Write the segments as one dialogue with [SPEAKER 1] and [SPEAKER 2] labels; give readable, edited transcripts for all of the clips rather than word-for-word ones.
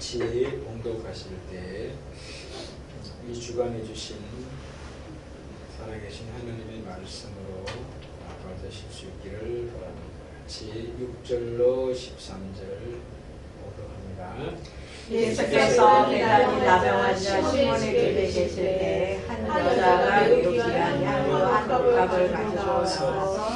[SPEAKER 1] 같이 봉독하실 때 이 주간에 주신 살아계신 하나님의 말씀으로 받으실 수 있기를 바랍니다. 같이 6절로 13절 봉독합니다.
[SPEAKER 2] 예수께서 베다니 나병 환자 시몬의 집에 계실 때 한 여자가 유혹이한 향유 한 컵을 가지고 와서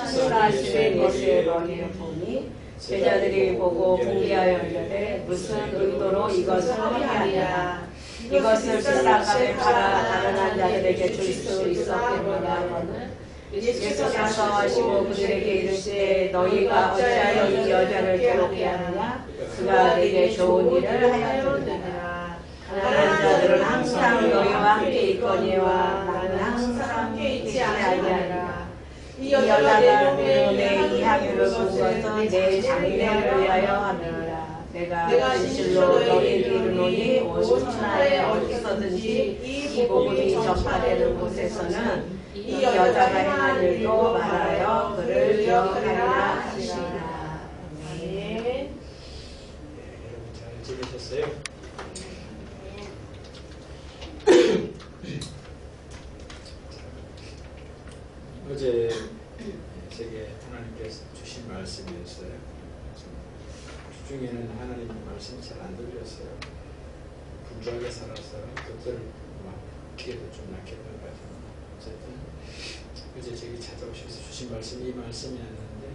[SPEAKER 2] 식사하시되 예수의 머리를 보니 제자들이 보고 궁리하여 이르되 무슨 의도로 이것을 하느냐 이것을 비싼 값에 팔아 다른 환자들에게 줄 수 있었겠느냐 하거늘 예수께서 하시고 그들에게 이르시되 너희가 어찌하여 이 여자를 괴롭게 하느냐 그가 내게 좋은 일을 하였느니라. 다른 자들은 항상 너희와 함께 있거니와 나는 항상 함께 있지 아니하리라. 이 여자가 내 이 향유를 본 것은 내 장례를 위하여 하느니라. 내가 진실로 너희에게 이르노니 온 천하에 어디서든지 이 복음이 전파되는 곳에서는 이 여자가 행한 일도 말하여 그를 기억하리라 하시니라. 아멘.
[SPEAKER 1] 여러분 잘 지내셨어요? 어제 제게 하나님께서 주신 말씀이었어요. 주중에는 하나님의 말씀이 잘 안 들렸어요. 분주하게 살아서 그것을 막 기회도 좀 낳겠던 것 같아요. 어쨌든 어제 제게 찾아오셔서 주신 말씀이 이 말씀이었는데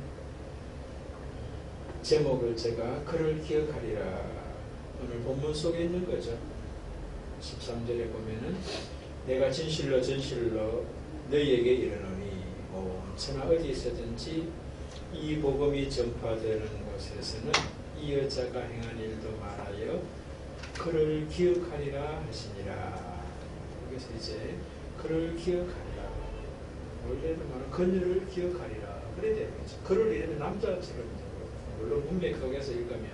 [SPEAKER 1] 제목을 제가 그를 기억하리라 오늘 본문 속에 있는 거죠. 13절에 보면은 내가 진실로 너희에게 이르노니 천하 어디 있어든지 이 복음이 전파되는 곳에서는 이 여자가 행한 일도 말하여 그를 기억하리라 하시니라. 여기서 이제 그를 기억하리라. 원래는 말하면 그녀를 기억하리라. 그래야 되겠죠. 그를 이르면 남자처럼 물론 분명히 거기서 읽으면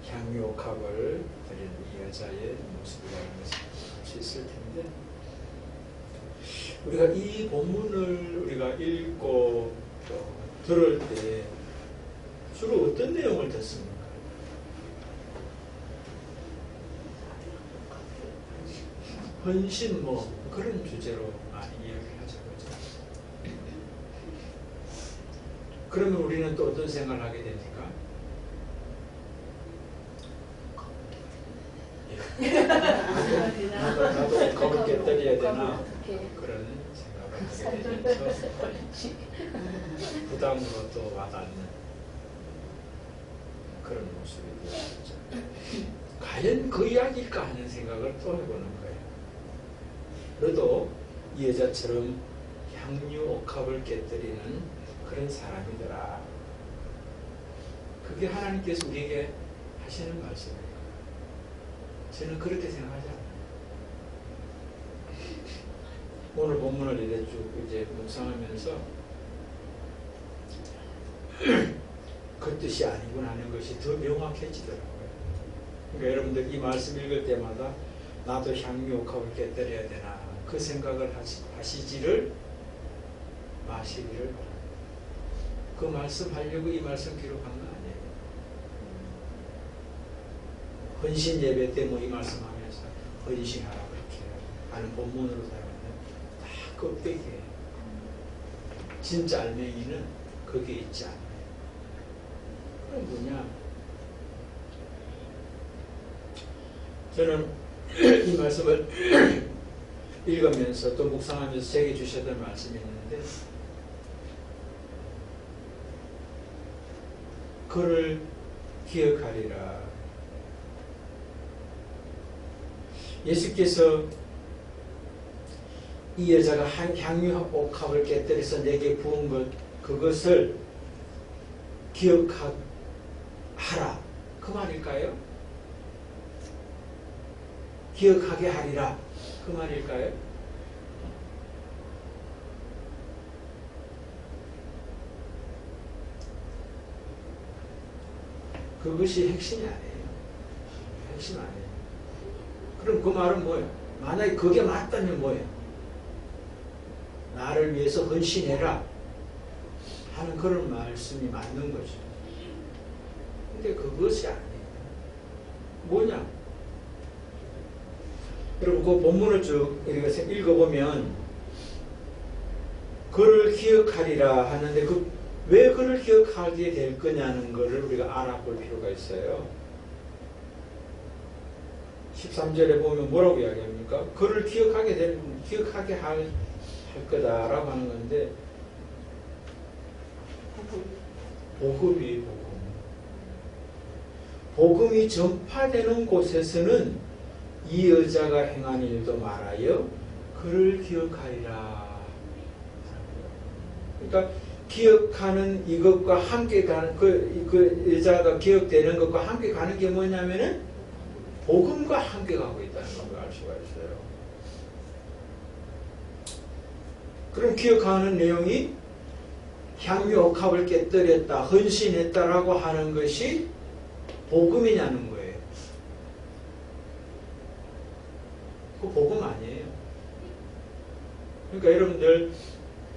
[SPEAKER 1] 향유옥합을 드리는 이 여자의 모습이라는 것을 알 수 있을 텐데 우리가 이 본문을 우리가 읽고 들을 때 주로 어떤 내용을 듣습니까? 헌신 그런 주제로 많이 이야기를 하죠. 그러면 우리는 또 어떤 생각을 하게 됩니까? 나도 겁을 깨뜨려야 되나 그런 생각을 하게 되면서 부담으로 또 와닿는 그런 모습이 되었죠. 과연 그 이야기일까 하는 생각을 또 해보는 거예요. 너도 이 여자처럼 향유 옥합을 깨뜨리는 그런 사람이더라. 그게 하나님께서 우리에게 하시는 말씀이에요. 저는 그렇게 생각하지 않아요. 오늘 본문을 이제 쭉 이제 묵상하면서 그 뜻이 아니구나 하는 것이 더 명확해지더라고요. 그러니까 여러분들 이 말씀 읽을 때마다 나도 향유옥합을 깨뜨려야 되나 그 생각을 하시지를 마시기를 바랍니다. 그 말씀 하려고 이 말씀 기록한 거 아니에요. 헌신 예배 때 이 말씀하면서 헌신하라 그렇게 하는 본문으로 사용하면 다 껍데기예요. 진짜 알맹이는 거기에 있지 않아요. 그건 뭐냐? 저는 이 말씀을 읽으면서 또 묵상하면서 제게 주셨던 말씀이 있는데 그를 기억하리라. 예수께서 이 여자가 향유 옥합을 깨뜨려서 내게 부은 것 그것을 기억하라 그 말일까요? 기억하게 하리라 그 말일까요? 그것이 핵심이 아니에요. 핵심 아니에요. 그럼 그 말은 뭐예요? 만약에 그게 맞다면 뭐예요? 나를 위해서 헌신해라 하는 그런 말씀이 맞는 거죠. 근데 그것이 아니에요. 뭐냐? 여러분 그 본문을 쭉 이렇게 읽어보면 그를 기억하리라 하는데 왜 그를 기억하게 될 거냐는 것을 우리가 알아볼 필요가 있어요. 13절에 보면 뭐라고 이야기합니까? 그를 기억하게 할 거다라고 하는 건데 복음이 복음이 전파되는 곳에서는 이 여자가 행한 일도 말하여 그를 기억하리라. 그러니까 기억하는 이것과 함께 가는 그 여자가 기억되는 것과 함께 가는 게 뭐냐면은 복음과 함께 가고 있다는 걸 알 수가 있어요. 그럼 기억하는 내용이 향유 옥합을 깨뜨렸다, 헌신했다라고 하는 것이 복음이냐는 거예요. 그 복음 아니에요. 그러니까 여러분들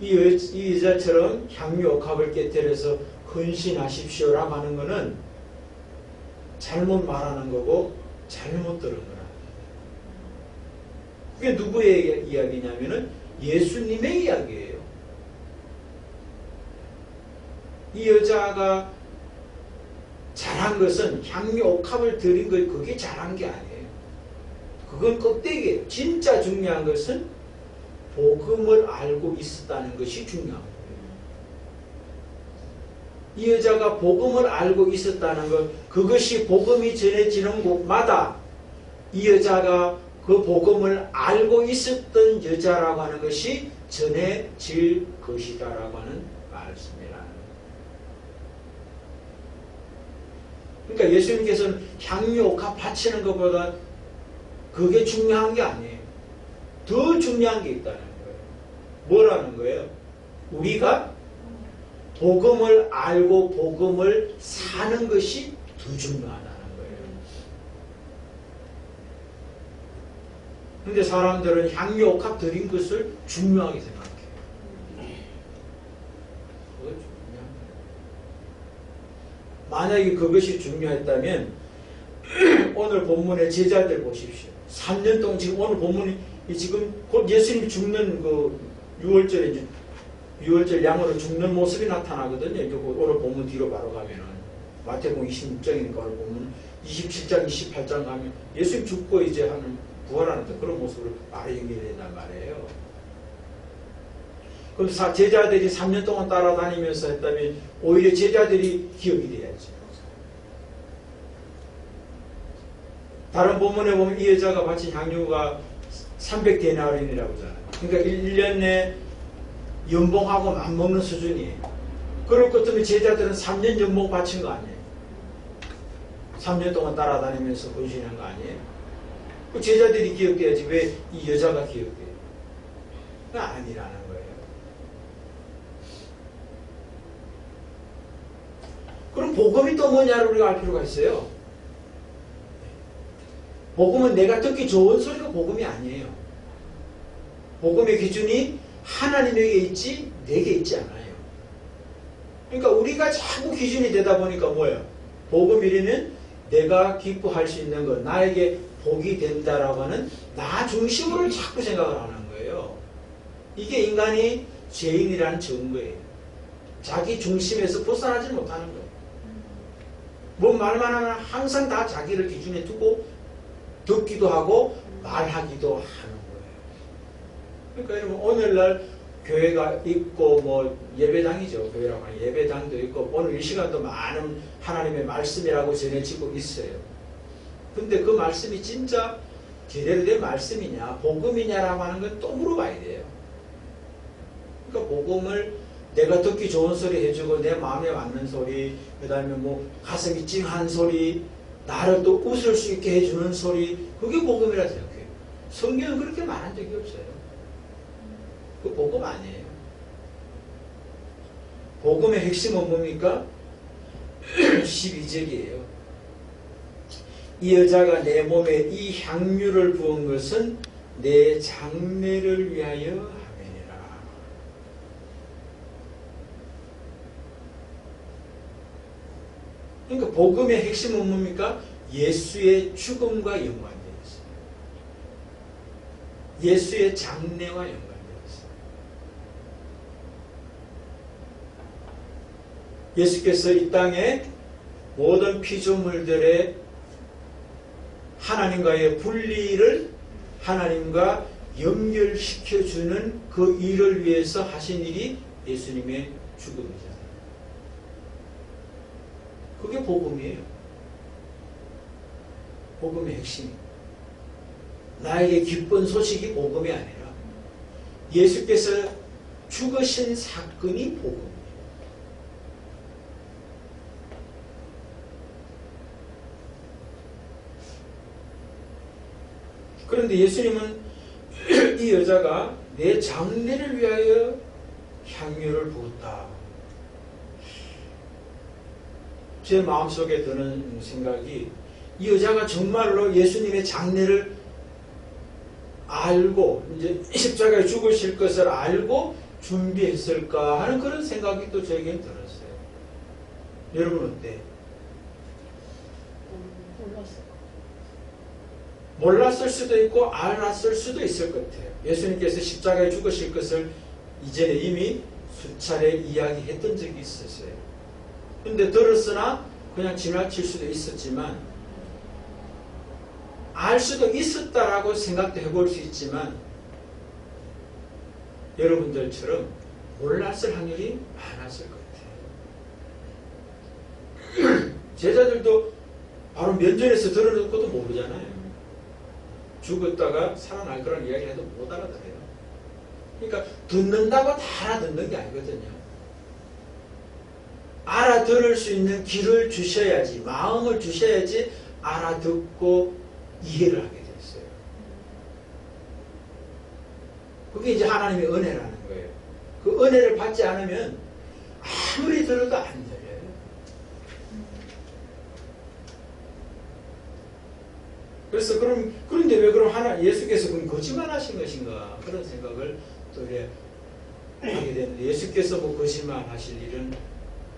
[SPEAKER 1] 이 여자처럼 향유 옥합을 깨뜨려서 헌신하십시오라고 하는 것은 잘못 말하는 거고 잘못 들은 거라. 그게 누구의 이야기냐면은 예수님의 이야기예요. 이 여자가 잘한 것은 향유 옥합을 드린 것, 그게 잘한 게 아니에요. 그건 껍데기예요. 진짜 중요한 것은 복음을 알고 있었다는 것이 중요한 거예요. 이 여자가 복음을 알고 있었다는 것, 그것이 복음이 전해지는 곳마다 이 여자가 그 복음을 알고 있었던 여자라고 하는 것이 전해질 것이다라고 하는 말씀이라는 거예요. 그러니까 예수님께서는 향유 옥합 바치는 것보다 그게 중요한 게 아니에요. 더 중요한 게 있다는 거예요. 뭐라는 거예요? 우리가 복음을 알고 복음을 사는 것이 더 중요하다는 거예요. 그런데 사람들은 향유 옥합 드린 것을 중요하게 생각해요. 그거 중요한 거예요. 만약에 그것이 중요했다면 오늘 본문의 제자들 보십시오. 3년 동안 지금 오늘 본문이 지금 곧 예수님이 죽는 그 6월절 양으로 죽는 모습이 나타나거든요. 이제 오늘 본문 뒤로 바로 가면은 마태복음 26장이니까 오늘 본문 27장, 28장 가면 예수님 죽고 이제 하는 부활하는 그런 모습으로 바로 연결된단 말이에요. 그럼 제자들이 3년 동안 따라다니면서 했다면 오히려 제자들이 기억이 돼야지. 다른 본문에 보면 이 여자가 바친 향유가 300데나리온이라고 하잖아요. 그러니까 1년 내 연봉하고 맞먹는 수준이에요. 그럴 것 같으면 제자들은 3년 연봉 바친 거 아니에요? 3년 동안 따라다니면서 헌신한 거 아니에요? 그 제자들이 기억돼야지 왜 이 여자가 기억돼요? 그건 아니라는 거예요. 그럼 복음이 또 뭐냐를 우리가 알 필요가 있어요. 복음은 내가 듣기 좋은 소리가 복음이 아니에요. 복음의 기준이 하나님에게 있지 내게 있지 않아요. 그러니까 우리가 자꾸 기준이 되다 보니까 뭐예요? 복음이라면 내가 기뻐할 수 있는 것, 나에게 복이 된다라고 하는 나 중심으로 자꾸 생각을 하는 거예요. 이게 인간이 죄인이라는 증거예요. 자기 중심에서 벗어나지 못하는 거예요. 뭔 말만 하면 항상 다 자기를 기준에 두고 듣기도 하고 말하기도 하는 거예요. 그러니까 여러분 오늘날 교회가 있고 뭐 예배당이죠. 교회라고 하는 예배당도 있고 오늘 이 시간도 많은 하나님의 말씀이라고 전해지고 있어요. 근데 그 말씀이 진짜 제대로 된 말씀이냐 복음이냐라고 하는 건 또 물어봐야 돼요. 그러니까 복음을 내가 듣기 좋은 소리 해주고 내 마음에 맞는 소리, 그 다음에 뭐 가슴이 찡한 소리, 나를 또 웃을 수 있게 해주는 소리, 그게 복음이라 생각해요. 성경은 그렇게 말한 적이 없어요. 그 복음 아니에요. 복음의 핵심은 뭡니까? 12절이에요. 이 여자가 내 몸에 이 향유를 부은 것은 내 장례를 위하여 함이니라. 그러니까 복음의 핵심은 뭡니까? 예수의 죽음과 연관되어 있어요. 예수의 장례와 연관되어 있어요. 예수께서 이 땅에 모든 피조물들의 하나님과의 분리를 하나님과 연결시켜주는 그 일을 위해서 하신 일이 예수님의 죽음이잖아요. 그게 복음이에요. 복음의 핵심이. 나에게 기쁜 소식이 복음이 아니라 예수께서 죽으신 사건이 복음이에요. 그런데 예수님은 이 여자가 내 장례를 위하여 향유를 부었다. 제 마음속에 드는 생각이 이 여자가 정말로 예수님의 장례를 알고 이제 십자가에 죽으실 것을 알고 준비했을까 하는 그런 생각이 또 저에게는 들었어요. 여러분 어때요? 몰랐을 수도 있고 알았을 수도 있을 것 같아요. 예수님께서 십자가에 죽으실 것을 이전에 이미 수차례 이야기했던 적이 있었어요. 근데 들었으나 그냥 지나칠 수도 있었지만 알 수도 있었다라고 생각도 해볼 수 있지만 여러분들처럼 몰랐을 확률이 많았을 것 같아요. 제자들도 바로 면전에서 들어놓고도 모르잖아요. 죽었다가 살아날 거라는 이야기를 해도 못 알아들어요. 그러니까 듣는다고 다 알아듣는 게 아니거든요. 알아들을 수 있는 길을 주셔야지, 마음을 주셔야지 알아듣고 이해를 하게 됐어요. 그게 이제 하나님의 은혜라는 거예요. 그 은혜를 받지 않으면 아무리 들어도 안 들려요. 그래서 그런데 왜 그럼 예수께서 그럼 거짓말 하신 것인가? 그런 생각을 또 이렇게 하게 되는데 예수께서 뭐 거짓말 하실 일은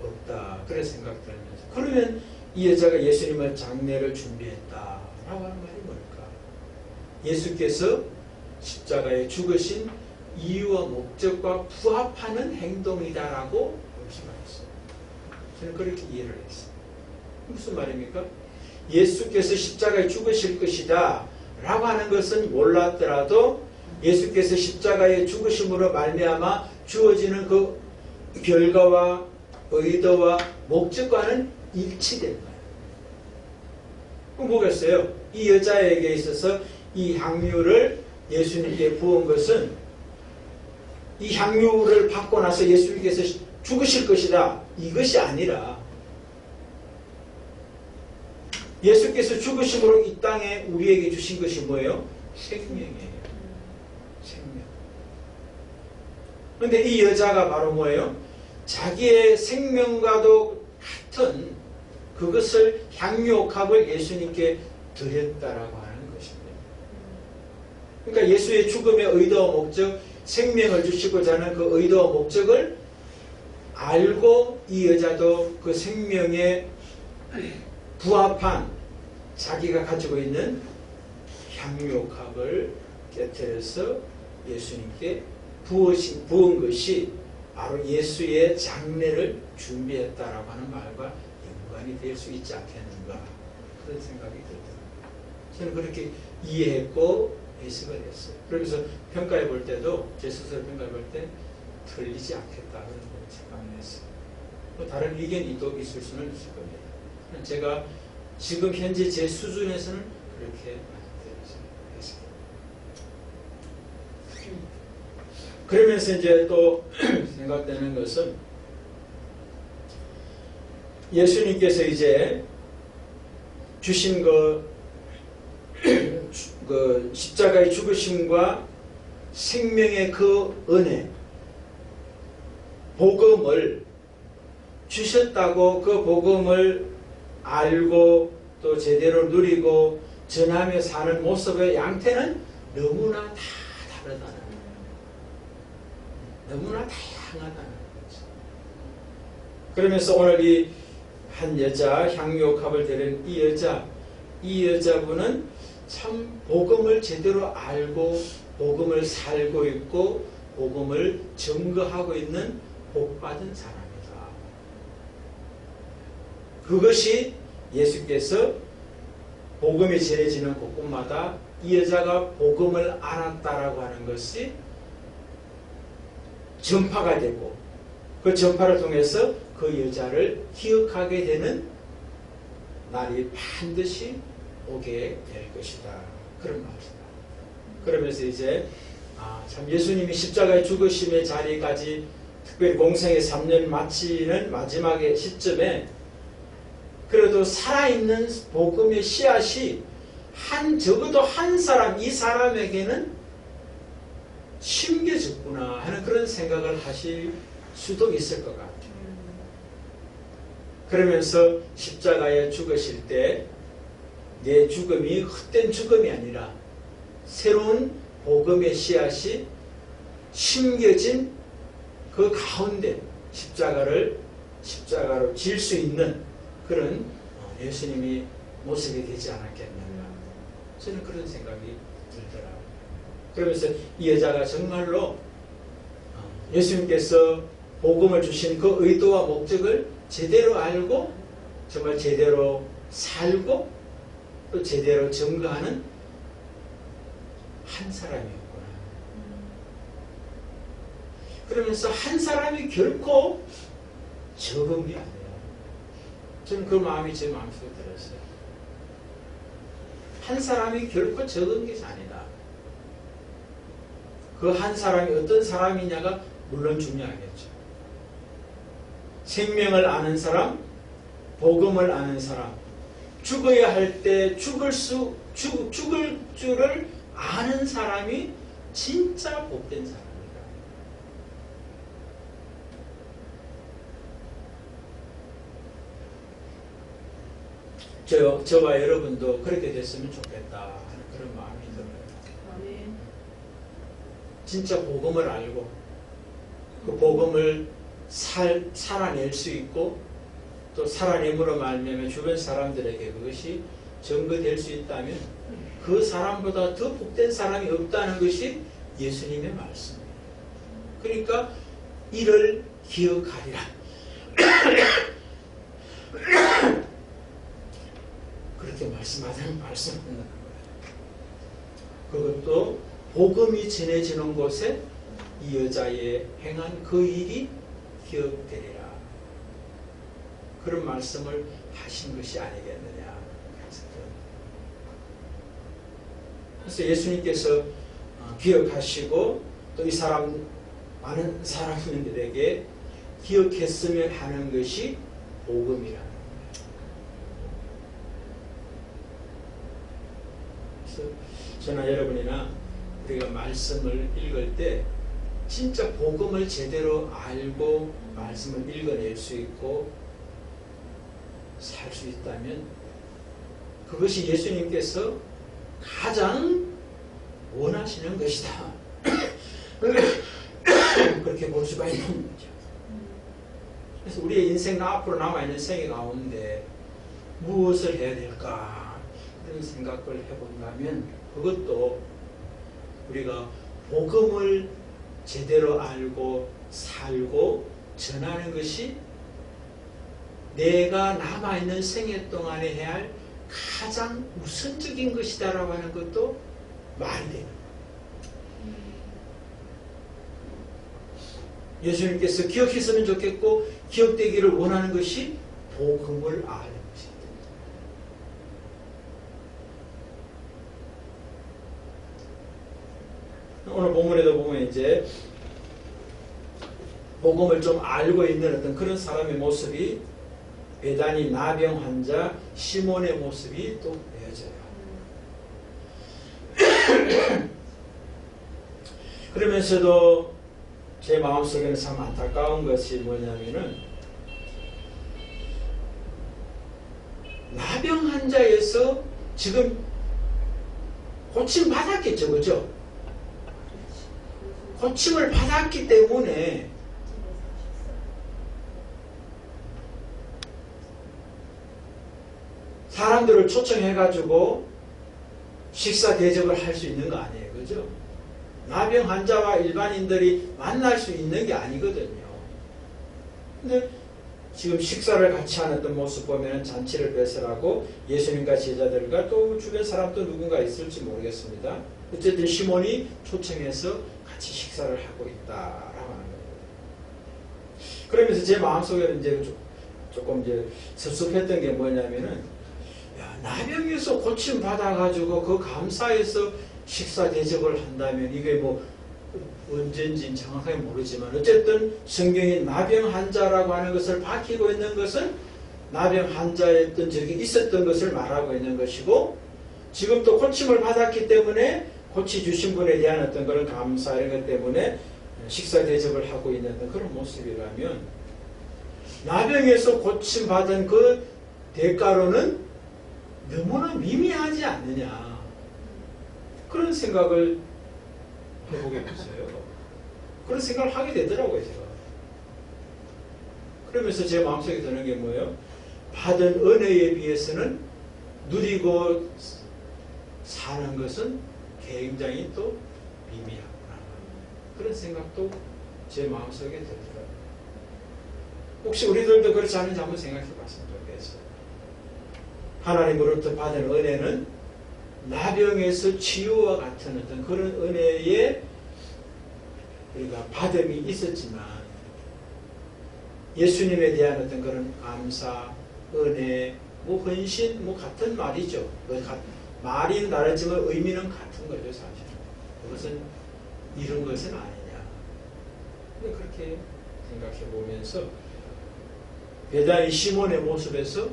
[SPEAKER 1] 없다. 그런 생각 들면서. 그러면 이 여자가 예수님의 장례를 준비했다라고 하는 말이 뭘까? 예수께서 십자가에 죽으신 이유와 목적과 부합하는 행동이다라고 말씀하셨어요. 저는 그렇게 이해를 했어요. 무슨 말입니까? 예수께서 십자가에 죽으실 것이다 라고 하는 것은 몰랐더라도 예수께서 십자가에 죽으심으로 말미암아 주어지는 그 결과와 의도와 목적과는 일치된 거예요. 그럼 뭐겠어요? 이 여자에게 있어서 이 향유를 예수님께 부은 것은 이 향유를 받고 나서 예수님께서 죽으실 것이다 이것이 아니라 예수께서 죽으심으로 이 땅에 우리에게 주신 것이 뭐예요? 생명이에요. 생명. 그런데 이 여자가 바로 뭐예요? 자기의 생명과도 같은 그것을 향유옥합을 예수님께 드렸다라고 하는 것입니다. 그러니까 예수의 죽음의 의도와 목적, 생명을 주시고자 하는 그 의도와 목적을 알고 이 여자도 그 생명에 부합한 자기가 가지고 있는 향유옥합을 깨뜨려서 예수님께 부은 것이 바로 예수의 장례를 준비했다라고 하는 말과 연관이 될 수 있지 않겠는가 그런 생각이 들더라고요. 저는 그렇게 이해했고 해석을 했어요. 그러면서 평가해 볼 때도 제 스스로 평가해 볼 때 틀리지 않겠다 그런 생각을 했어요. 또 다른 의견이 또 있을 수는 있을 겁니다. 제가 지금 현재 제 수준에서는 그렇게 했습니다. 그러면서 이제 또 생각되는 것은 예수님께서 이제 주신 그 십자가의 죽으심과 생명의 그 은혜, 복음을 주셨다고 그 복음을 알고 또 제대로 누리고 전하며 사는 모습의 양태는 너무나 다 다르다는 거예요. 너무나 다양하다는 거죠. 그러면서 오늘 이 한 여자 향유옥합을 데린 이 여자분은 참 복음을 제대로 알고 복음을 살고 있고 복음을 증거하고 있는 복받은 사람이다. 그것이 예수께서 복음이 전해지는 곳곳마다 이 여자가 복음을 알았다라고 하는 것이 전파가 되고 그 전파를 통해서 그 여자를 기억하게 되는 날이 반드시 오게 될 것이다. 그런 말입니다. 그러면서 이제 참 예수님이 십자가의 죽으심의 자리까지 특별히 공생의 3년 마치는 마지막의 시점에 그래도 살아있는 복음의 씨앗이 적어도 한 사람, 이 사람에게는 심겨졌구나 하는 그런 생각을 하실 수도 있을 것 같아요. 그러면서 십자가에 죽으실 때 내 죽음이 헛된 죽음이 아니라 새로운 복음의 씨앗이 심겨진 그 가운데 십자가로 질 수 있는 그런 예수님이 모습이 되지 않았겠느냐. 저는 그런 생각이 들더라고요. 그러면서 이 여자가 정말로 예수님께서 복음을 주신 그 의도와 목적을 제대로 알고 정말 제대로 살고 또 제대로 증거하는 한 사람이었구나. 그러면서 한 사람이 결코 적은 게 아니에요. 저는 그 마음이 제 마음속에 들었어요. 한 사람이 결코 적은 게 아니다. 그 한 사람이 어떤 사람이냐가 물론 중요하겠죠. 생명을 아는 사람, 복음을 아는 사람, 죽어야 할 때 죽을 줄을 아는 사람이 진짜 복된 사람이다. 저와 여러분도 그렇게 됐으면 좋겠다 하는 그런 마음이 들어요. 진짜 복음을 알고 그 복음을 살아낼 수 있고 또 살아냄으로 말미암아 주변 사람들에게 그것이 증거될 수 있다면 그 사람보다 더 복된 사람이 없다는 것이 예수님의 말씀이에요. 그러니까 이를 기억하리라. 그렇게 말씀하는 거예요. 그것도 복음이 전해지는 곳에 이 여자의 행한 그 일이 기억되리라. 그런 말씀을 하신 것이 아니겠느냐. 그래서 예수님께서 기억하시고 또 이 사람 많은 사람들에게 기억했으면 하는 것이 복음이라는 거예요. 그래서 저나 여러분이나 우리가 말씀을 읽을 때 진짜 복음을 제대로 알고 말씀을 읽어낼 수 있고 살 수 있다면 그것이 예수님께서 가장 원하시는 것이다. 그렇게 볼 수가 있는 거죠. 그래서 우리의 인생, 앞으로 남아있는 생애 가운데 무엇을 해야 될까 그런 생각을 해본다면 그것도 우리가 복음을 제대로 알고 살고 전하는 것이 내가 남아있는 생애 동안에 해야 할 가장 우선적인 것이다라고 하는 것도 말이 되는 거예요. 예수님께서 기억했으면 좋겠고 기억되기를 원하는 것이 복음을 아는 것입니다. 오늘 본문에도 보면 이제 복음을 좀 알고 있는 어떤 그런 사람의 모습이 베다니 나병 환자 시몬의 모습이 또 보여져요. 그러면서도 제 마음속에는 참 안타까운 것이 뭐냐면은 나병 환자에서 지금 고침 받았겠죠, 그죠? 고침을 받았기 때문에 사람들을 초청해가지고 식사 대접을 할 수 있는 거 아니에요. 그죠? 나병 환자와 일반인들이 만날 수 있는 게 아니거든요. 근데 지금 식사를 같이 하는 어떤 모습 보면 잔치를 배설하고 예수님과 제자들과 또 주변 사람도 누군가 있을지 모르겠습니다. 어쨌든 시몬이 초청해서 같이 식사를 하고 있다라고 하는 거예요. 그러면서 제 마음속에 이제 조금 이제 섭섭했던 게 뭐냐면은, 야, 나병에서 고침 받아가지고 그 감사해서 식사 대접을 한다면 이게 뭐 언제인지 정확하게 모르지만 어쨌든 성경이 나병 환자라고 하는 것을 밝히고 있는 것은 나병 환자였던 적이 있었던 것을 말하고 있는 것이고, 지금 또 고침을 받았기 때문에 고치주신 분에 대한 어떤 그런 감사 이런 것 때문에 식사 대접을 하고 있는 그런 모습이라면, 나병에서 고침받은 그 대가로는 너무나 미미하지 않느냐, 그런 생각을 해보게 됐어요. 그런 생각을 하게 되더라고요, 제가. 그러면서 제 마음속에 드는 게 뭐예요? 받은 은혜에 비해서는 누리고 사는 것은 굉장히 또 미미하구나, 그런 생각도 제 마음속에 들더라고요. 혹시 우리들도 그렇지 않은지 한번 생각해 봤으면 좋겠어요. 하나님으로부터 받은 은혜는 나병에서 치유와 같은 어떤 그런 은혜에 우리가 받음이 있었지만, 예수님에 대한 어떤 그런 감사, 은혜, 뭐 헌신, 뭐 같은 말이죠. 말이 다르지만 의미는 같은 거죠, 사실. 그것은 이런 것은 아니냐. 그렇게 생각해 보면서 배단이 시몬의 모습에서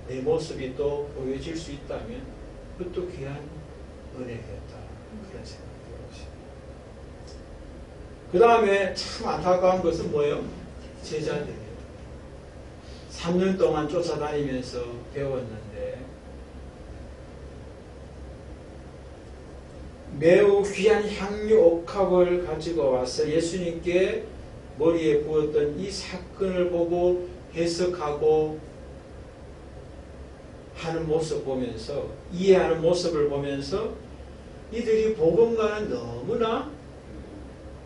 [SPEAKER 1] 내 모습이 또 보여질 수 있다면 그것도 귀한 은혜였다, 그런 생각이 들었습니다. 그 다음에 참 안타까운 것은 뭐예요? 제자들이에요. 3년 동안 쫓아다니면서 배웠는데 매우 귀한 향유 옥합을 가지고 와서 예수님께 머리에 부었던 이 사건을 보고 해석하고 하는 모습 보면서, 이해하는 모습을 보면서 이들이 복음과는 너무나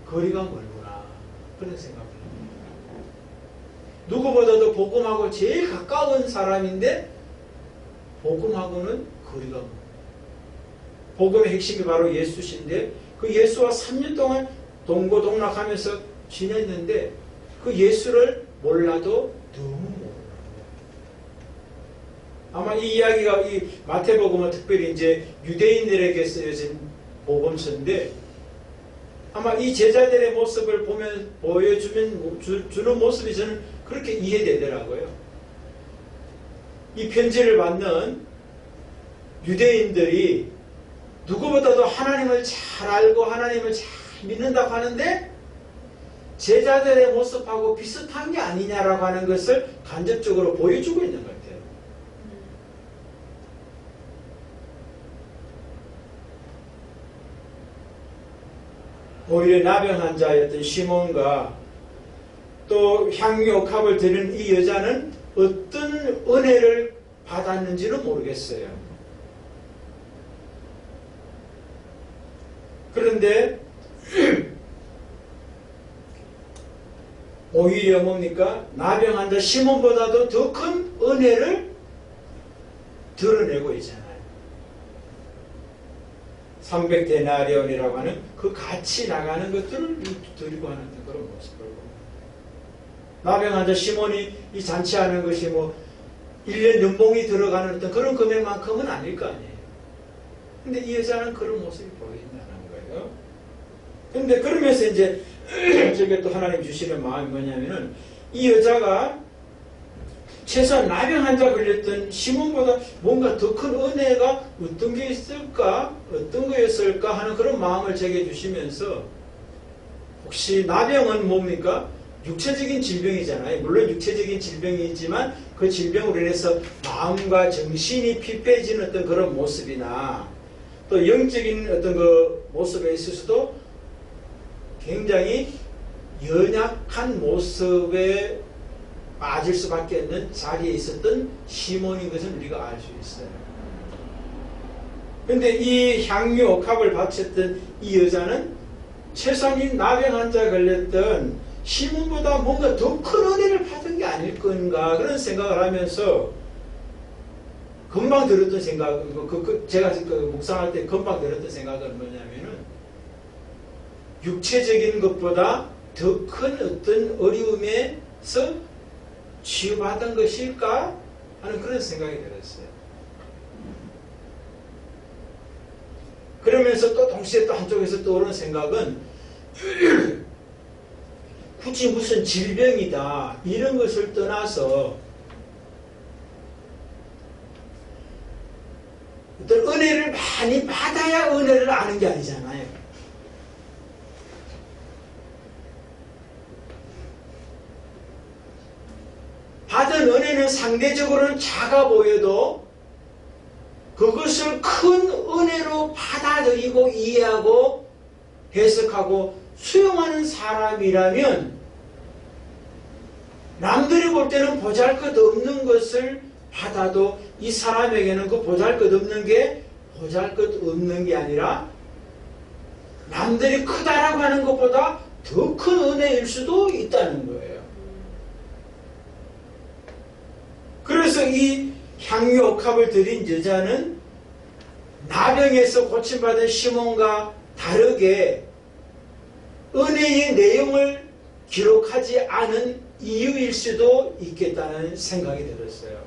[SPEAKER 1] 거리가 멀구나, 그런 생각을 합니다. 누구보다도 복음하고 제일 가까운 사람인데 복음하고는 거리가 멀고, 복음의 핵심이 바로 예수신데 그 예수와 3년 동안 동고동락하면서 지냈는데 그 예수를 몰라도 너무 모르는 거예요. 아마 이 이야기가 이 마태복음은 특별히 이제 유대인들에게 쓰여진 복음서인데, 아마 이 제자들의 모습을 주는 모습이 저는 그렇게 이해되더라고요. 이 편지를 받는 유대인들이 누구보다도 하나님을 잘 알고 하나님을 잘 믿는다고 하는데 제자들의 모습하고 비슷한 게 아니냐라고 하는 것을 간접적으로 보여주고 있는 것 같아요. 오히려 나병 환자였던 시몬과 또 향유옥합을 드리는 이 여자는 어떤 은혜를 받았는지는 모르겠어요. 그런데 오히려 뭡니까? 나병 환자 시몬보다도 더 큰 은혜를 드러내고 있잖아요. 300데나리온이라고 하는 그 같이 나가는 것들을 드리고 하는 그런 모습을 봅니다. 나병 환자 시몬이 이 잔치하는 것이 뭐 1년 연봉이 들어가는 어떤 그런 금액만큼은 아닐 거 아니에요. 근데 이 여자는 그런 모습이 보인다는 거예요. 근데 그러면서 이제 저게 또 하나님 주시는 마음이 뭐냐면은, 이 여자가 최소한 나병 환자 걸렸던 시몬보다 뭔가 더 큰 은혜가 어떤 게 있을까, 어떤 거였을까 하는 그런 마음을 제게 주시면서, 혹시 나병은 뭡니까? 육체적인 질병이잖아요. 물론 육체적인 질병이지만 그 질병으로 인해서 마음과 정신이 피폐해지는 어떤 그런 모습이나 또 영적인 어떤 그 모습에 있어서도 굉장히 연약한 모습에 빠질 수밖에 없는 자리에 있었던 시몬인 것을 우리가 알 수 있어요. 근데 이 향유 옥합을 바쳤던 이 여자는 최소한 이 나병 환자 걸렸던 시몬보다 뭔가 더 큰 은혜를 받은 게 아닐 건가 그런 생각을 하면서 금방 들었던 생각, 제가 묵상할 때 금방 들었던 생각은 뭐냐면은 육체적인 것보다 더 큰 어떤 어려움에서 치유받은 것일까 하는 그런 생각이 들었어요. 그러면서 또 동시에 또 한쪽에서 떠오르는 생각은 굳이 무슨 질병이다 이런 것을 떠나서 어떤 은혜를 많이 받아야 은혜를 아는 게 아니잖아요. 받은 은혜는 상대적으로는 작아 보여도 그것을 큰 은혜로 받아들이고 이해하고 해석하고 수용하는 사람이라면 남들이 볼 때는 보잘것없는 것을 받아도 이 사람에게는 그 보잘것없는 게 보잘것없는 게 아니라 남들이 크다라고 하는 것보다 더 큰 은혜일 수도 있다는 거예요. 그래서 이 향유 옥합을 드린 여자는 나병에서 고침받은 시몬과 다르게 은혜의 내용을 기록하지 않은 이유일 수도 있겠다는 생각이 들었어요.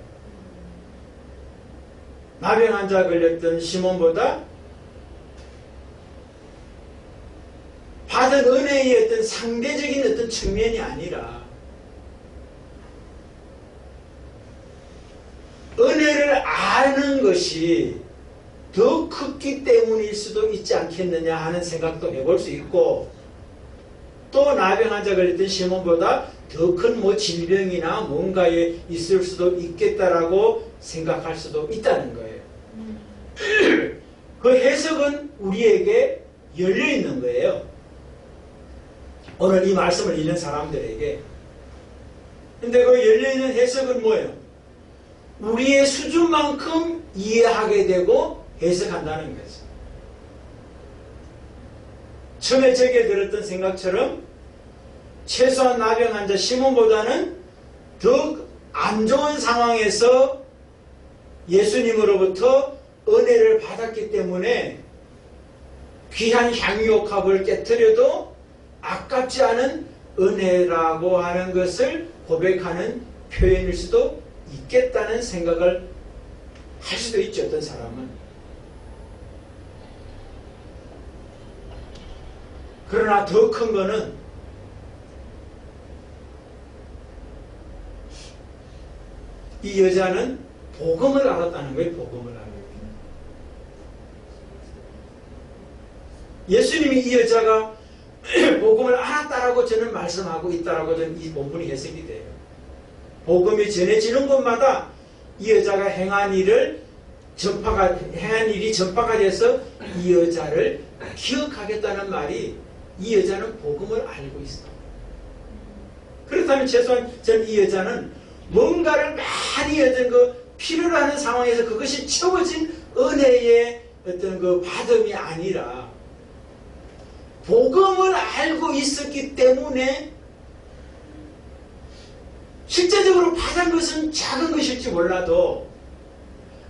[SPEAKER 1] 나병 환자 걸렸던 시몬보다 받은 은혜의 어떤 상대적인 어떤 측면이 아니라 은혜를 아는 것이 더 컸기 때문일 수도 있지 않겠느냐 하는 생각도 해볼 수 있고, 또 나병 환자 걸렸던 시몬보다 더 큰 뭐 질병이나 뭔가에 있을 수도 있겠다라고 생각할 수도 있다는 거예요. 그 해석은 우리에게 열려 있는 거예요. 오늘 이 말씀을 읽는 사람들에게. 근데 그 열려 있는 해석은 뭐예요? 우리의 수준만큼 이해하게 되고 해석한다는 거죠. 처음에 제게 들었던 생각처럼 최소한 나병 환자 시몬보다는 더 안 좋은 상황에서 예수님으로부터 은혜를 받았기 때문에 귀한 향유옥합을 깨뜨려도 아깝지 않은 은혜라고 하는 것을 고백하는 표현일 수도 있겠다는 생각을 할 수도 있죠. 어떤 사람은. 그러나 더 큰 거는 이 여자는 복음을 알았다는 거예요. 복음을 알았다. 예수님이 이 여자가 복음을 알았다라고 저는 말씀하고 있다라고 저는 이 본문이 해석이 돼요. 복음이 전해지는 곳마다 이 여자가 행한 일이 전파가 돼서 이 여자를 기억하겠다는 말이 이 여자는 복음을 알고 있어. 그렇다면 최소한 저는 이 여자는 뭔가를 많이 어떤 그 필요로 하는 상황에서 그것이 채워진 은혜의 어떤 그 받음이 아니라 복음을 알고 있었기 때문에 실제적으로 받은 것은 작은 것일지 몰라도,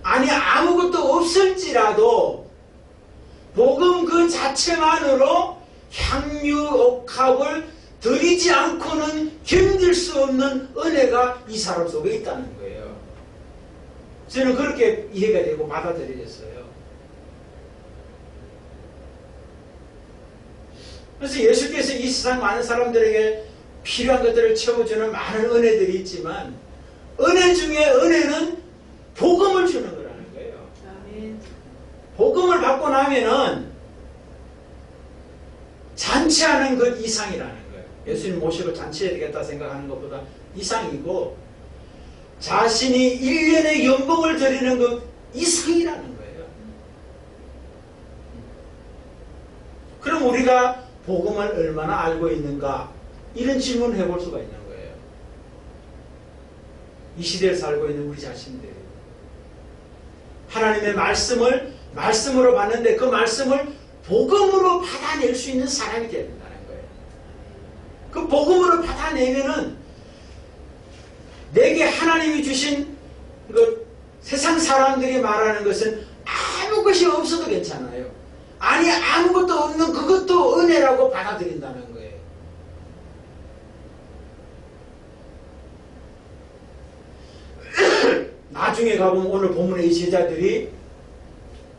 [SPEAKER 1] 아니 아무것도 없을지라도 복음 그 자체만으로 향유옥합을 드리지 않고는 견딜 수 없는 은혜가 이 사람 속에 있다는 거예요. 저는 그렇게 이해가 되고 받아들여졌어요. 그래서 예수께서 이 세상 많은 사람들에게 필요한 것들을 채워주는 많은 은혜들이 있지만, 은혜 중에 은혜는 복음을 주는 거라는 거예요. 아멘. 복음을 받고 나면은 잔치하는 것 이상이라는 거예요. 예수님 모시고 잔치해야 되겠다 생각하는 것보다 이상이고, 자신이 1년의 연봉을 드리는 것 이상이라는 거예요. 그럼 우리가 복음을 얼마나 알고 있는가? 이런 질문을 해볼 수가 있는 거예요. 이 시대를 살고 있는 우리 자신들. 하나님의 말씀으로 봤는데 그 말씀을 복음으로 받아낼 수 있는 사람이 되야 된다는 거예요. 그 복음으로 받아내면은 내게 하나님이 주신 그 세상 사람들이 말하는 것은 아무 것이 없어도 괜찮아요. 아니 아무것도 없는 그것도 은혜라고 받아들인다는 거예요. 나중에 가보면 오늘 본문의 이 제자들이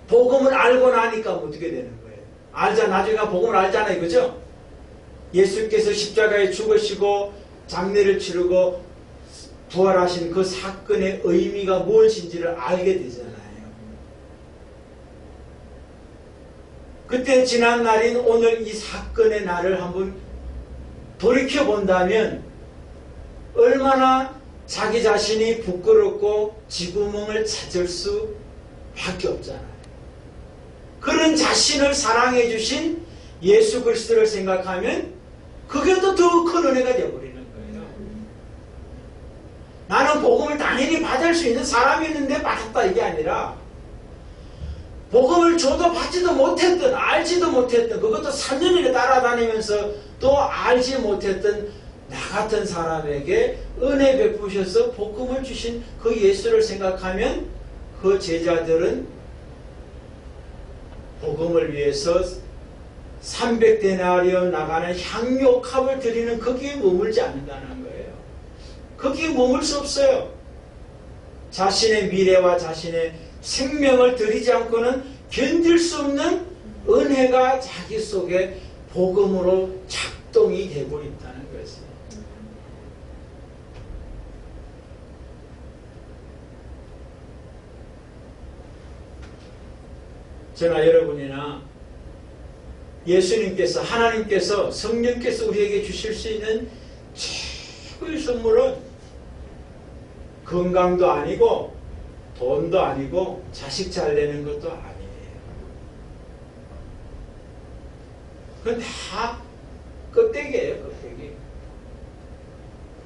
[SPEAKER 1] 복음을 알고 나니까 어떻게 되는 거예요? 나중에 가면 복음을 알잖아요. 그죠? 예수께서 십자가에 죽으시고 장례를 치르고 부활하신 그 사건의 의미가 무엇인지를 알게 되잖아요. 그때 지난 날인 오늘 이 사건의 날을 한번 돌이켜본다면 얼마나 자기 자신이 부끄럽고 쥐구멍을 찾을 수밖에 없잖아요. 그런 자신을 사랑해 주신 예수 그리스도를 생각하면 그게 또 더 큰 은혜가 되어버리는 거예요. 나는 복음을 당연히 받을 수 있는 사람이었는데 받았다 이게 아니라 복음을 줘도 받지도 못했던 알지도 못했던 그것도 3년이나 따라다니면서 또 알지 못했던 나 같은 사람에게 은혜 베푸셔서 복음을 주신 그 예수를 생각하면 그 제자들은 복음을 위해서 300데나리온 나가는 향료값을 드리는 거기에 머물지 않는다는 거예요. 거기에 머물 수 없어요. 자신의 미래와 자신의 생명을 드리지 않고는 견딜 수 없는 은혜가 자기 속에 복음으로 작동이 되고 있다는 것이에요. 저나 여러분이나 예수님께서 하나님께서 성령께서 우리에게 주실 수 있는 최고의 선물은 건강도 아니고 돈도 아니고 자식 잘 되는 것도 아니에요. 그건 다 껍데기예요. 껍데기.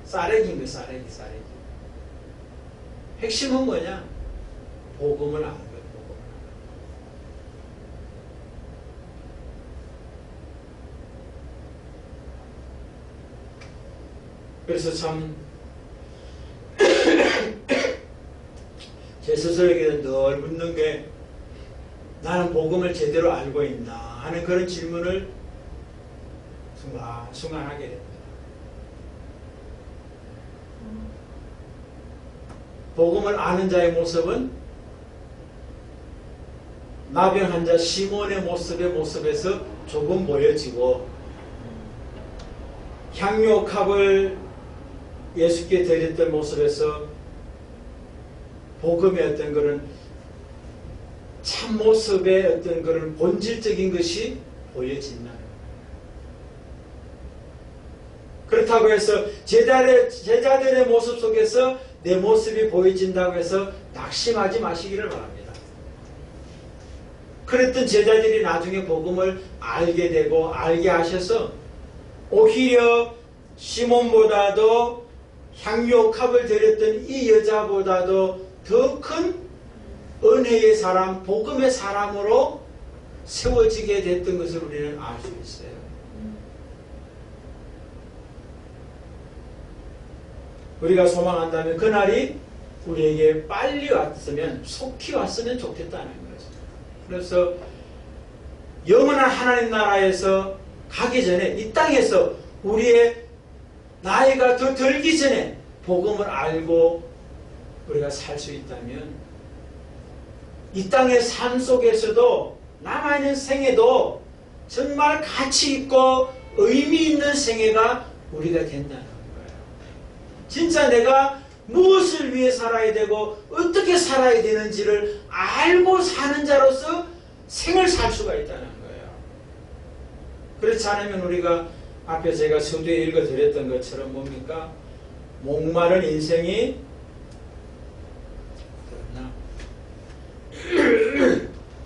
[SPEAKER 1] 쌀액인 거 쌀액이. 핵심은 뭐냐? 복음을 아는 거예요. 그래서 참 제 스스로에게는 늘 묻는 게 나는 복음을 제대로 알고 있나 하는 그런 질문을 순간하게 됩니다. 복음을 아는 자의 모습은 나병 환자 시몬의 모습에서 조금 보여지고 향료값을 예수께 드렸던 모습에서 복음의 어떤 그런 참모습의 어떤 그런 본질적인 것이 보여진다는 거예요. 그렇다고 해서 제자들의 모습 속에서 내 모습이 보여진다고 해서 낙심하지 마시기를 바랍니다. 그랬던 제자들이 나중에 복음을 알게 되고 알게 하셔서 오히려 시몬보다도 향료값을 드렸던 이 여자보다도 더 큰 은혜의 사람, 복음의 사람으로 세워지게 됐던 것을 우리는 알 수 있어요. 우리가 소망한다면 그날이 우리에게 빨리 왔으면, 속히 왔으면 좋겠다는 거죠. 그래서 영원한 하나님 나라에서 가기 전에, 이 땅에서 우리의 나이가 더 들기 전에 복음을 알고 우리가 살 수 있다면 이 땅의 삶 속에서도 남아있는 생애도 정말 가치 있고 의미 있는 생애가 우리가 된다는 거예요. 진짜 내가 무엇을 위해 살아야 되고 어떻게 살아야 되는지를 알고 사는 자로서 생을 살 수가 있다는 거예요. 그렇지 않으면 우리가 앞에 제가 서두에 읽어드렸던 것처럼 뭡니까? 목마른 인생이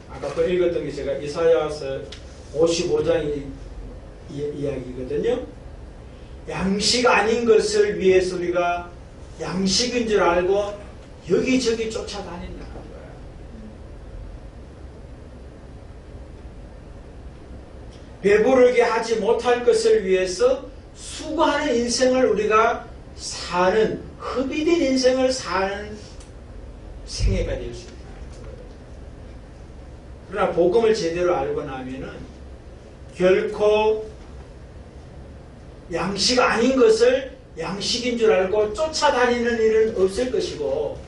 [SPEAKER 1] 아까 또 읽었던 게 제가 이사야서 55장 이야기거든요. 양식 아닌 것을 위해서 우리가 양식인 줄 알고 여기저기 쫓아다닌다는 거야. 배부르게 하지 못할 것을 위해서 수고하는 인생을 우리가 사는, 허비된 인생을 사는 생애가 될 수 있다. 그러나 복음을 제대로 알고 나면은 결코 양식 아닌 것을 양식인 줄 알고 쫓아다니는 일은 없을 것이고,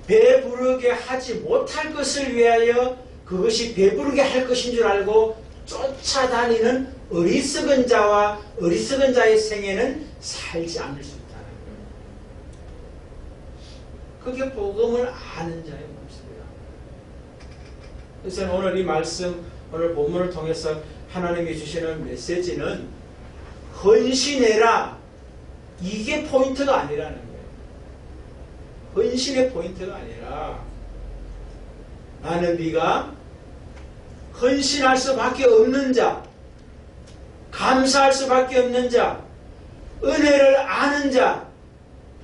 [SPEAKER 1] 배부르게 하지 못할 것을 위하여 그것이 배부르게 할 것인 줄 알고 쫓아다니는 어리석은 자와 어리석은 자의 생애는 살지 않을 수 있다는 거예요. 그게 복음을 아는 자의 모습이야. 그래서 오늘 이 말씀, 오늘 본문을 통해서 하나님이 주시는 메시지는 헌신해라, 이게 포인트가 아니라는 거예요. 헌신의 포인트가 아니라 나는 네가 헌신할 수밖에 없는 자, 감사할 수밖에 없는 자, 은혜를 아는 자,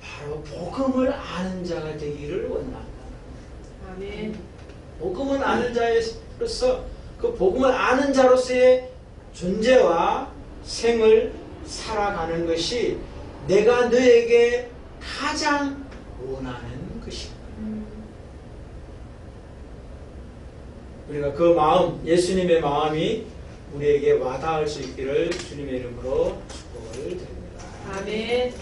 [SPEAKER 1] 바로 복음을 아는 자가 되기를 원한다.
[SPEAKER 2] 아멘.
[SPEAKER 1] 복음을 아는 자로서 그 복음을 아는 자로서의 존재와 생을 살아가는 것이 내가 너에게 가장 원하는 것이다. 우리가 그 마음, 예수님의 마음이 우리에게 와닿을 수 있기를 주님의 이름으로 축복을 드립니다.
[SPEAKER 2] 아멘.